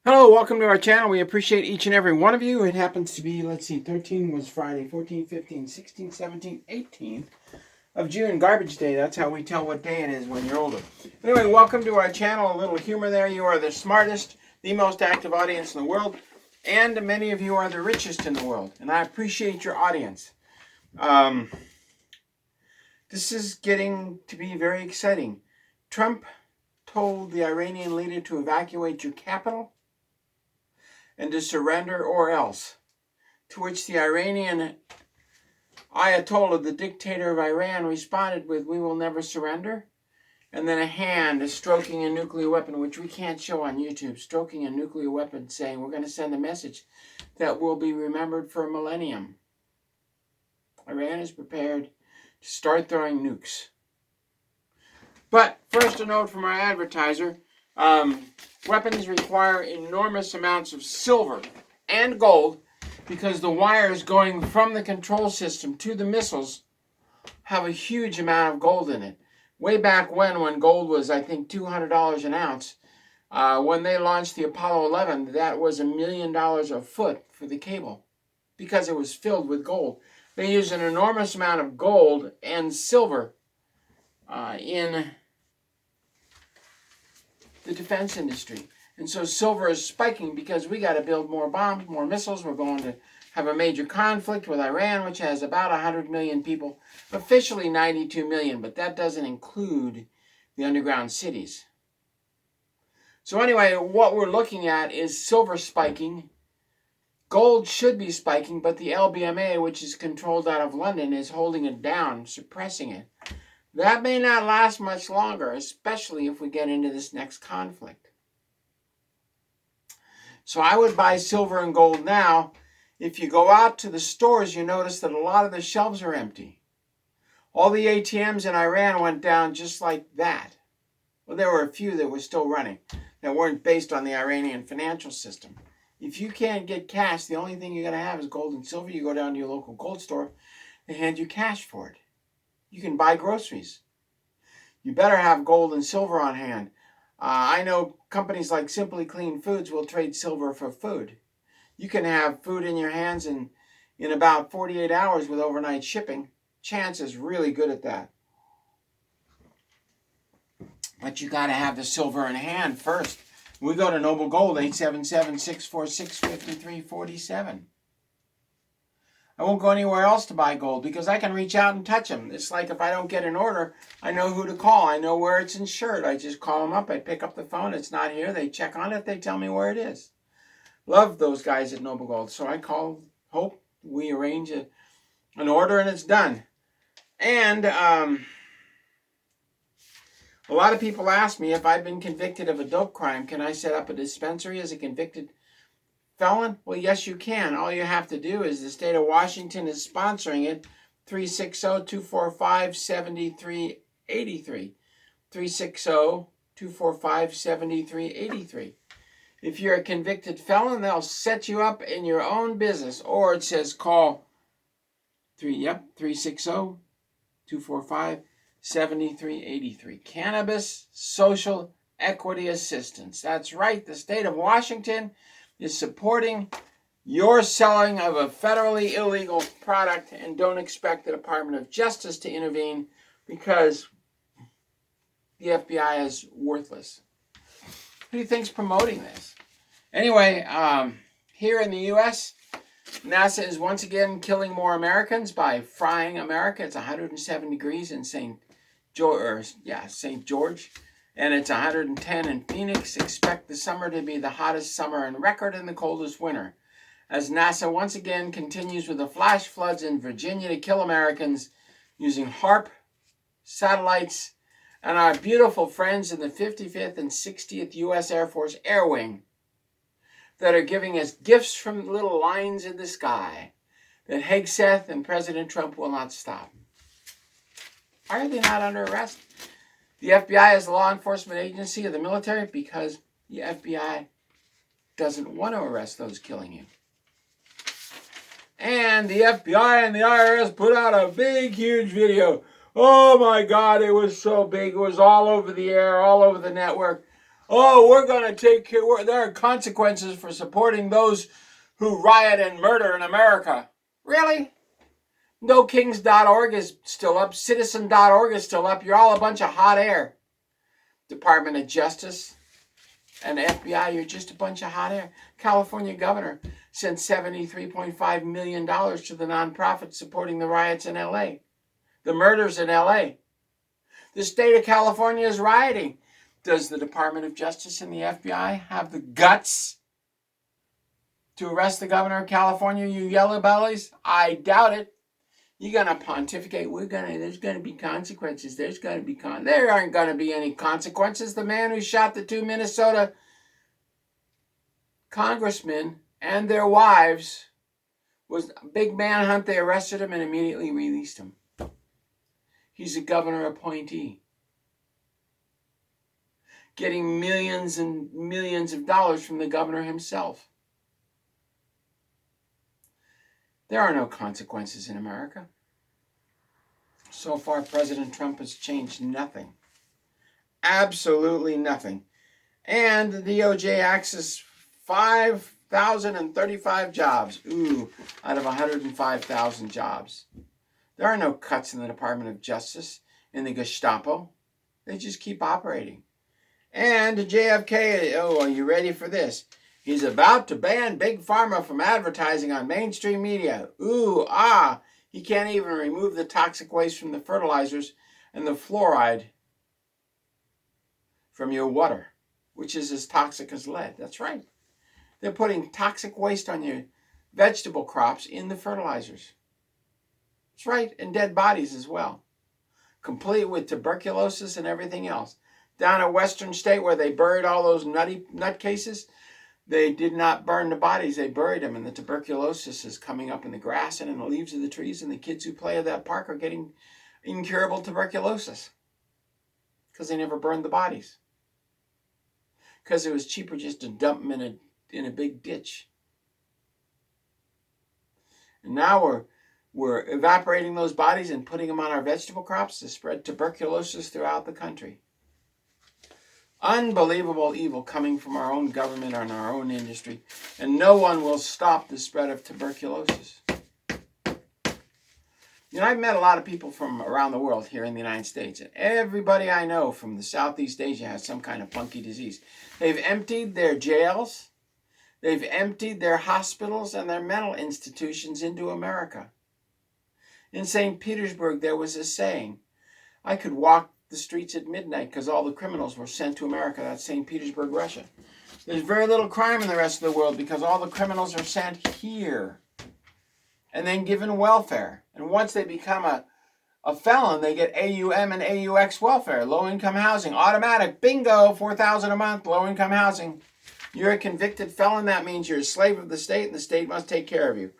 Hello, welcome to our channel. We appreciate each and every one of you. It happens to be, let's see, 13 was Friday, 14, 15, 16, 17, 18 of June, garbage day. That's how we tell what day it is when you're older. Anyway, welcome to our channel. A little humor there. You are the smartest, the most active audience in the world, and many of you are the richest in the world, and I appreciate your audience. This is getting to be very exciting. Trump told the Iranian leader to evacuate your capital and to surrender or else. To which the Iranian Ayatollah, the dictator of Iran, responded with, "We will never surrender." And then a hand is stroking a nuclear weapon, which we can't show on YouTube, stroking a nuclear weapon saying, we're going to send a message that will be remembered for a millennium. Iran is prepared to start throwing nukes. But first, a note from our advertiser. Weapons require enormous amounts of silver and gold because the wires going from the control system to the missiles have a huge amount of gold in it. Way back when gold was, I think, $200 an ounce, when they launched the Apollo 11, that was $1 million a foot for the cable because it was filled with gold. They used an enormous amount of gold and silver in the defense industry. And so silver is spiking because we got to build more bombs, more missiles. We're going to have a major conflict with Iran, which has about 100 million people, officially 92 million, but that doesn't include the underground cities. So anyway, what we're looking at is silver spiking. Gold should be spiking, but the LBMA, which is controlled out of London, is holding it down, suppressing it. That may not last much longer, especially if we get into this next conflict. So I would buy silver and gold now. If you go out to the stores, you notice that a lot of the shelves are empty. All the ATMs in Iran went down just like that. Well, there were a few that were still running that weren't based on the Iranian financial system. If you can't get cash, the only thing you're going to have is gold and silver. You go down to your local gold store, they hand you cash for it. You can buy groceries. You better have gold and silver on hand. I know companies like Simply Clean Foods will trade silver for food. You can have food in your hands in about 48 hours with overnight shipping. Chance is really good at that. But you got to have the silver in hand first. We go to Noble Gold, 877-646-5347. I won't go anywhere else to buy gold because I can reach out and touch them. It's like if I don't get an order, I know who to call. I know where it's insured. I just call them up. I pick up the phone. It's not here. They check on it. They tell me where it is. Love those guys at Noble Gold. So I call, hope we arrange an order and it's done. And a lot of people ask me if I've been convicted of a dope crime, can I set up a dispensary as a convicted felon? Well, yes, you can. All you have to do is the state of Washington is sponsoring it. 360-245-7383. 360-245-7383. If you're a convicted felon, they'll set you up in your own business. Or it says call 360-245-7383. Cannabis Social Equity Assistance. That's right. The state of Washington is supporting your selling of a federally illegal product, and don't expect the Department of Justice to intervene because the FBI is worthless. Who do you think's promoting this? Anyway, here in the U.S., NASA is once again killing more Americans by frying America. It's 107 degrees in St. George, and it's 110 in Phoenix. Expect the summer to be the hottest summer on record and the coldest winter, as NASA once again continues with the flash floods in Virginia to kill Americans using HAARP satellites and our beautiful friends in the 55th and 60th U.S. Air Force Air Wing that are giving us gifts from little lines in the sky that Hegseth and President Trump will not stop. Why are they not under arrest? The FBI is a law enforcement agency of the military because the FBI doesn't want to arrest those killing you. And the FBI and the IRS put out a big, huge video. Oh my God, it was so big. It was all over the air, all over the network. Oh, we're going to take care. There are consequences for supporting those who riot and murder in America. Really? NoKings.org is still up. Citizen.org is still up. You're all a bunch of hot air. Department of Justice and FBI, you're just a bunch of hot air. California governor sent $73.5 million to the nonprofit supporting the riots in L.A., the murders in L.A. The state of California is rioting. Does the Department of Justice and the FBI have the guts to arrest the governor of California, you yellow bellies? I doubt it. You're going to pontificate. There's going to be consequences. There aren't going to be any consequences. The man who shot the 2 Minnesota congressmen and their wives was a big manhunt. They arrested him and immediately released him. He's a governor appointee, getting millions and millions of dollars from the governor himself. There are no consequences in America. So far, President Trump has changed nothing. Absolutely nothing. And the DOJ accessed 5,035 jobs. Out of 105,000 jobs. There are no cuts in the Department of Justice, in the Gestapo. They just keep operating. And JFK, are you ready for this? He's about to ban Big Pharma from advertising on mainstream media. He can't even remove the toxic waste from the fertilizers and the fluoride from your water, which is as toxic as lead. That's right. They're putting toxic waste on your vegetable crops in the fertilizers. That's right, and dead bodies as well, complete with tuberculosis and everything else. Down at Western State where they buried all those nutcases, they did not burn the bodies, they buried them, and the tuberculosis is coming up in the grass and in the leaves of the trees, and the kids who play at that park are getting incurable tuberculosis because they never burned the bodies. Because it was cheaper just to dump them in a big ditch. And now we're evaporating those bodies and putting them on our vegetable crops to spread tuberculosis throughout the country. Unbelievable evil coming from our own government and our own industry. And no one will stop the spread of tuberculosis. I've met a lot of people from around the world here in the United States. And everybody I know from the Southeast Asia has some kind of funky disease. They've emptied their jails. They've emptied their hospitals and their mental institutions into America. In St. Petersburg, there was a saying, I could walk the streets at midnight because all the criminals were sent to America. That's St. Petersburg, Russia. There's very little crime in the rest of the world because all the criminals are sent here and then given welfare. And once they become a felon, they get AUM and AUX welfare, low-income housing, automatic, bingo, $4,000 a month, low-income housing. You're a convicted felon. That means you're a slave of the state, and the state must take care of you.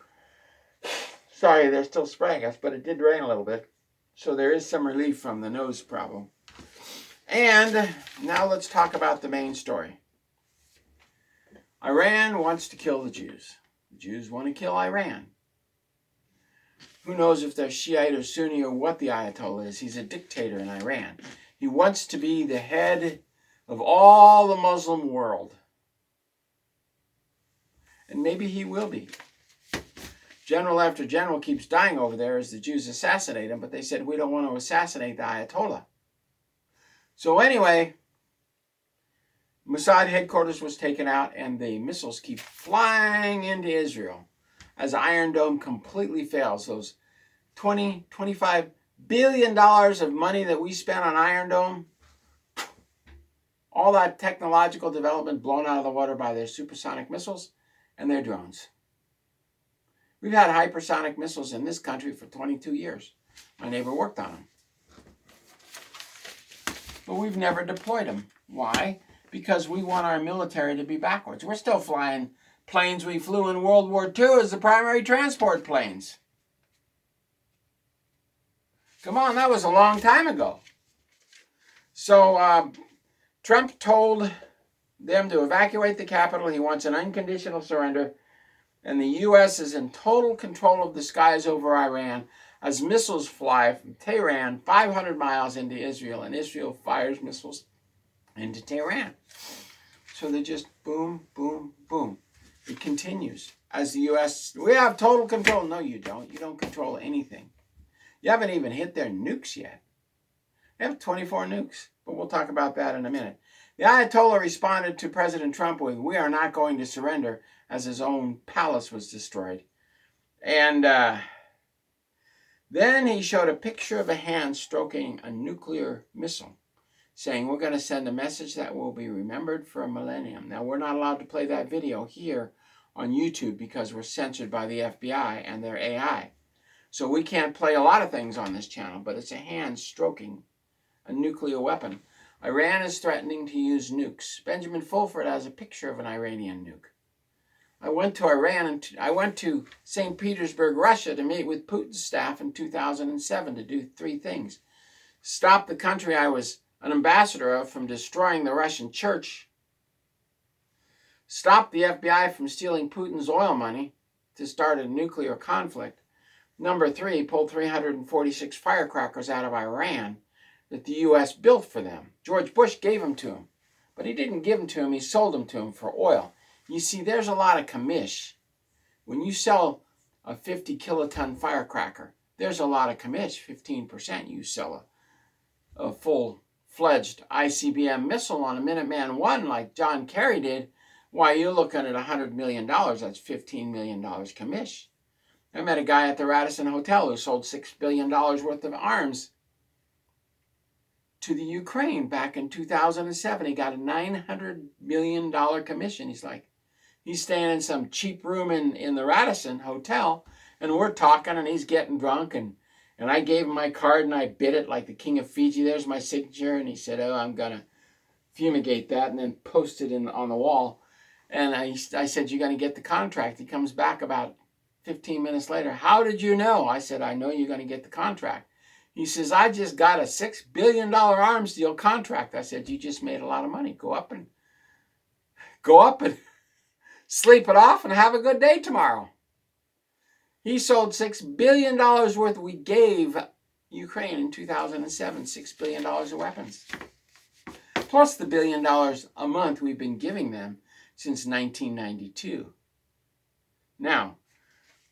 Sorry, they're still spraying us, but it did rain a little bit. So there is some relief from the nose problem. And now let's talk about the main story. Iran wants to kill the Jews. The Jews want to kill Iran. Who knows if they're Shiite or Sunni or what the Ayatollah is. He's a dictator in Iran. He wants to be the head of all the Muslim world. And maybe he will be. General after general keeps dying over there as the Jews assassinate him, but they said, we don't want to assassinate the Ayatollah. So anyway, Mossad headquarters was taken out, and the missiles keep flying into Israel as Iron Dome completely fails. Those $25 billion of money that we spent on Iron Dome, all that technological development blown out of the water by their supersonic missiles and their drones. We've had hypersonic missiles in this country for 22 years. My neighbor worked on them. But we've never deployed them. Why? Because we want our military to be backwards. We're still flying planes we flew in World War II as the primary transport planes. Come on, that was a long time ago. So Trump told them to evacuate the capital. He wants an unconditional surrender. And the U.S. is in total control of the skies over Iran as missiles fly from Tehran 500 miles into Israel, and Israel fires missiles into Tehran. So they just boom, boom, boom. It continues. As the U.S., we have total control. No, you don't. You don't control anything. You haven't even hit their nukes yet. They have 24 nukes, but we'll talk about that in a minute. The Ayatollah responded to President Trump with, "We are not going to surrender," as his own palace was destroyed. And then he showed a picture of a hand stroking a nuclear missile, saying, "We're going to send a message that will be remembered for a millennium." Now, we're not allowed to play that video here on YouTube because we're censored by the FBI and their AI. So we can't play a lot of things on this channel, but it's a hand stroking a nuclear weapon. Iran is threatening to use nukes. Benjamin Fulford has a picture of an Iranian nuke. I went to Iran and I went to St. Petersburg, Russia to meet with Putin's staff in 2007 to do 3 things. Stop the country I was an ambassador of from destroying the Russian church. Stop the FBI from stealing Putin's oil money to start a nuclear conflict. Number 3, pull 346 firecrackers out of Iran that the U.S. built for them. George Bush gave them to him, but he didn't give them to him. He sold them to him for oil. You see, there's a lot of commish. When you sell a 50 kiloton firecracker, there's a lot of commish, 15%. You sell a full-fledged ICBM missile on a Minuteman I like John Kerry did, why, you're looking at $100 million. That's $15 million commish. I met a guy at the Radisson Hotel who sold $6 billion worth of arms to the Ukraine back in 2007. He got a $900 million commission. He's staying in some cheap room in the Radisson Hotel, and we're talking, and he's getting drunk, and I gave him my card, and I bid it like the King of Fiji. There's my signature, and he said, "Oh, I'm going to fumigate that," and then post it on the wall. And I said, "You're going to get the contract." He comes back about 15 minutes later. "How did you know?" I said, "I know you're going to get the contract." He says, "I just got a $6 billion arms deal contract." I said, "You just made a lot of money. Go up and sleep it off and have a good day tomorrow." He sold $6 billion worth. We gave Ukraine in 2007 $6 billion of weapons, plus the $1 billion a month we've been giving them since 1992. Now,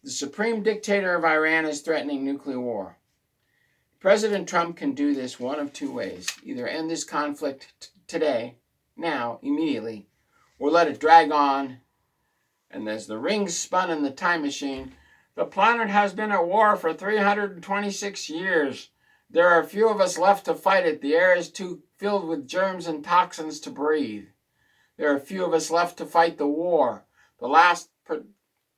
the supreme dictator of Iran is threatening nuclear war. President Trump can do this one of 2 ways. Either end this conflict today, now, immediately, or let it drag on. And as the rings spun in the time machine, the planet has been at war for 326 years. There are few of us left to fight it. The air is too filled with germs and toxins to breathe. There are few of us left to fight the war. The last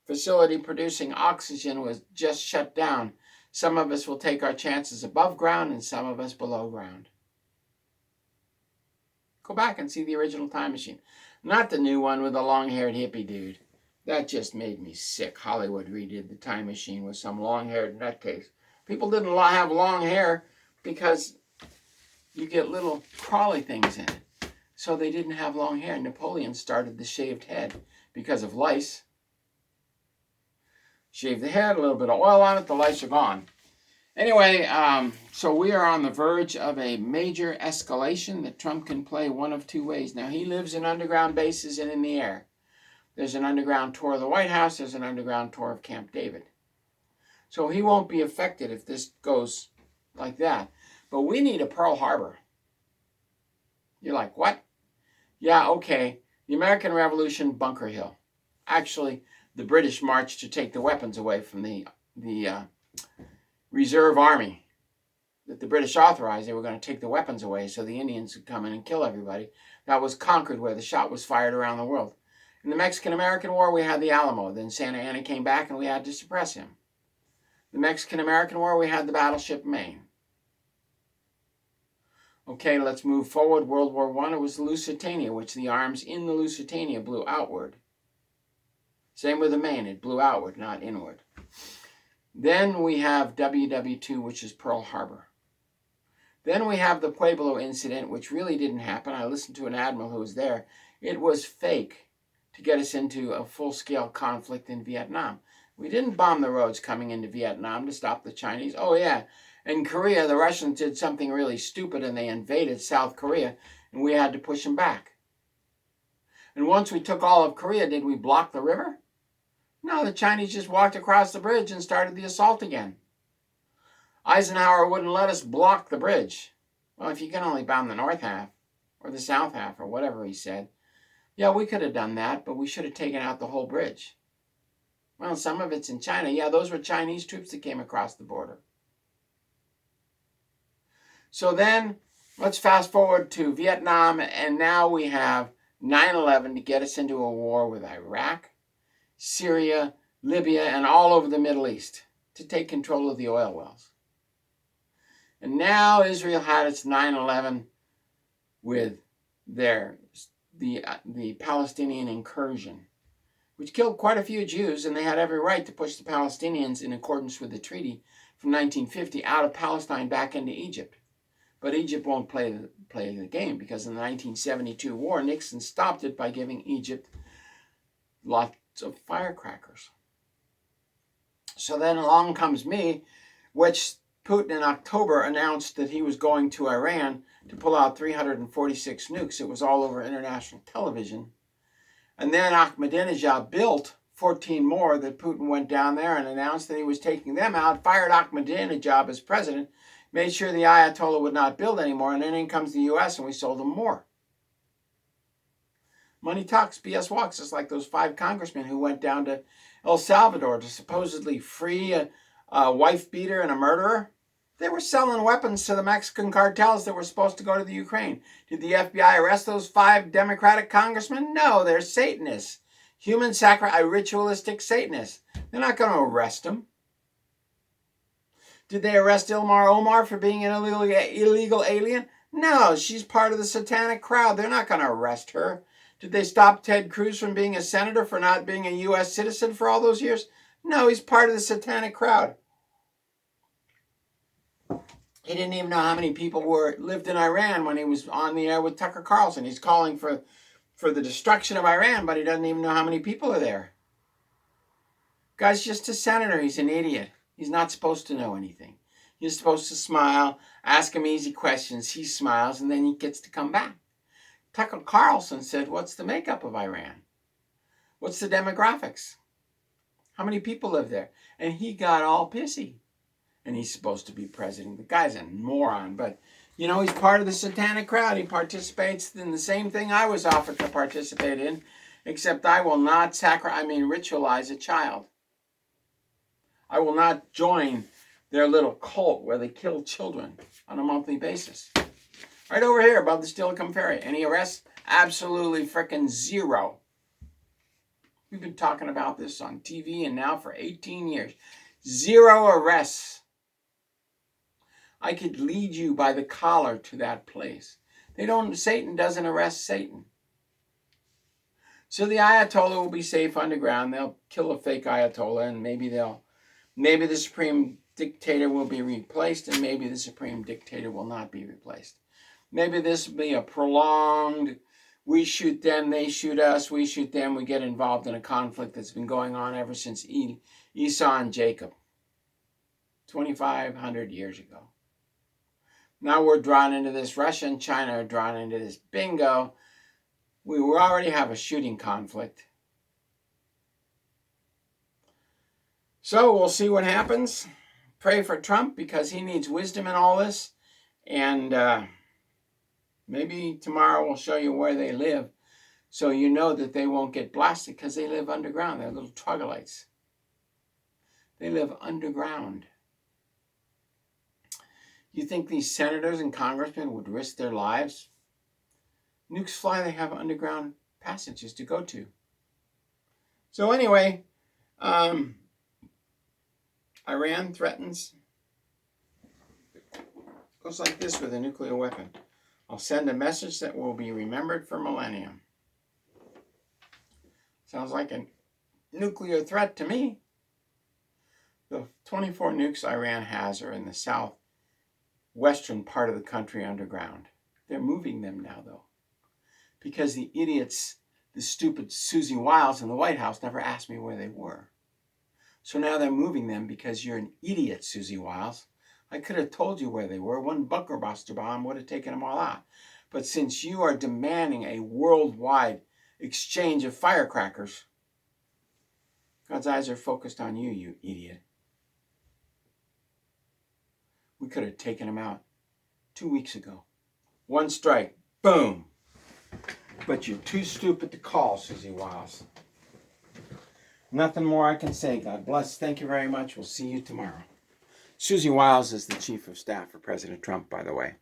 facility producing oxygen was just shut down. Some of us will take our chances above ground and some of us below ground. Go back and see the original time machine. Not the new one with the long-haired hippie dude. That just made me sick. Hollywood redid the time machine with some long-haired nutcase. People didn't have long hair because you get little crawly things in it. So they didn't have long hair. Napoleon started the shaved head because of lice. Shave the head, a little bit of oil on it, the lice are gone. Anyway, so we are on the verge of a major escalation that Trump can play one of 2 ways. Now, he lives in underground bases and in the air. There's an underground tour of the White House. There's an underground tour of Camp David. So he won't be affected if this goes like that. But we need a Pearl Harbor. You're like, what? Yeah, okay. The American Revolution, Bunker Hill. Actually, the British marched to take the weapons away from the reserve army that the British authorized. They were going to take the weapons away so the Indians could come in and kill everybody. That was Concord, where the shot was fired around the world. In the Mexican-American War, we had the Alamo. Then Santa Anna came back and we had to suppress him. The Mexican-American War, we had the battleship Maine. Okay, let's move forward. World War I, it was the Lusitania, which the arms in the Lusitania blew outward. Same with the Maine, it blew outward, not inward. Then we have WW2, which is Pearl Harbor. Then we have the Pueblo incident, which really didn't happen. I listened to an admiral who was there. It was fake to get us into a full-scale conflict in Vietnam. We didn't bomb the roads coming into Vietnam to stop the Chinese. Oh, yeah. In Korea, the Russians did something really stupid, and they invaded South Korea, and we had to push them back. And once we took all of Korea, did we block the river? No, the Chinese just walked across the bridge and started the assault again. Eisenhower wouldn't let us block the bridge. Well, if you can only bomb the north half or the south half or whatever he said, yeah, we could have done that, but we should have taken out the whole bridge. Well, some of it's in China. Yeah, those were Chinese troops that came across the border. So then, let's fast forward to Vietnam, and now we have 9/11 to get us into a war with Iraq, Syria, Libya, and all over the Middle East to take control of the oil wells. And now Israel had its 9/11 with the Palestinian incursion, which killed quite a few Jews, and they had every right to push the Palestinians in accordance with the treaty from 1950 out of Palestine back into Egypt. But Egypt won't play the game because in the 1972 war, Nixon stopped it by giving Egypt lots of firecrackers. So then along comes me, which Putin in October announced that he was going to Iran to pull out 346 nukes. It was all over international television. And then Ahmadinejad built 14 more that Putin went down there and announced that he was taking them out, fired Ahmadinejad as president, made sure the Ayatollah would not build anymore, and then in comes the U.S. and we sold them more. Money talks, BS walks. It's like those 5 congressmen who went down to El Salvador to supposedly free a wife beater and a murderer. They were selling weapons to the Mexican cartels that were supposed to go to the Ukraine. Did the FBI arrest those 5 Democratic congressmen? No, they're Satanists. Human sacrifice, ritualistic Satanists. They're not going to arrest them. Did they arrest Ilmar Omar for being an illegal alien? No, she's part of the satanic crowd. They're not going to arrest her. Did they stop Ted Cruz from being a senator for not being a U.S. citizen for all those years? No, he's part of the satanic crowd. He didn't even know how many people lived in Iran when he was on the air with Tucker Carlson. He's calling for the destruction of Iran, but he doesn't even know how many people are there. Guy's just a senator. He's an idiot. He's not supposed to know anything. He's supposed to smile, ask him easy questions. He smiles, and then he gets to come back. Tucker Carlson said, what's the makeup of Iran? What's the demographics? How many people live there? And he got all pissy. And he's supposed to be president. The guy's a moron, but, you know, he's part of the satanic crowd. He participates in the same thing I was offered to participate in, except I will not ritualize a child. I will not join their little cult where they kill children on a monthly basis. Right over here above the Steilacoom Ferry. Any arrests? Absolutely frickin' zero. We've been talking about this on TV and now for 18 years. 0 arrests. I could lead you by the collar to that place. Satan doesn't arrest Satan. So the Ayatollah will be safe underground. They'll kill a fake Ayatollah, and maybe the supreme dictator will be replaced, and maybe the supreme dictator will not be replaced. Maybe this will be a prolonged, we shoot them, they shoot us, we shoot them, we get involved in a conflict that's been going on ever since Esau and Jacob, 2,500 years ago. Now we're drawn into this. Russia and China are drawn into this. Bingo. We already have a shooting conflict. So we'll see what happens. Pray for Trump because he needs wisdom in all this. And maybe tomorrow we'll show you where they live so you know that they won't get blasted because they live underground. They're little troglodytes. They live underground. You think these senators and congressmen would risk their lives? Nukes fly, they have underground passages to go to. So anyway, Iran threatens. Goes like this with a nuclear weapon. I'll send a message that will be remembered for millennium. Sounds like a nuclear threat to me. The 24 nukes Iran has are in the southwestern part of the country underground. They're moving them now, though, because the idiots, the stupid Susie Wiles in the White House never asked me where they were. So now they're moving them because you're an idiot, Susie Wiles. I could have told you where they were. One bunker buster bomb would have taken them all out. But since you are demanding a worldwide exchange of firecrackers. God's eyes are focused on you, you idiot. We could have taken him out 2 weeks ago. One strike, boom. But you're too stupid to call, Susie Wiles. Nothing more I can say. God bless. Thank you very much. We'll see you tomorrow. Susie Wiles is the chief of staff for President Trump, by the way.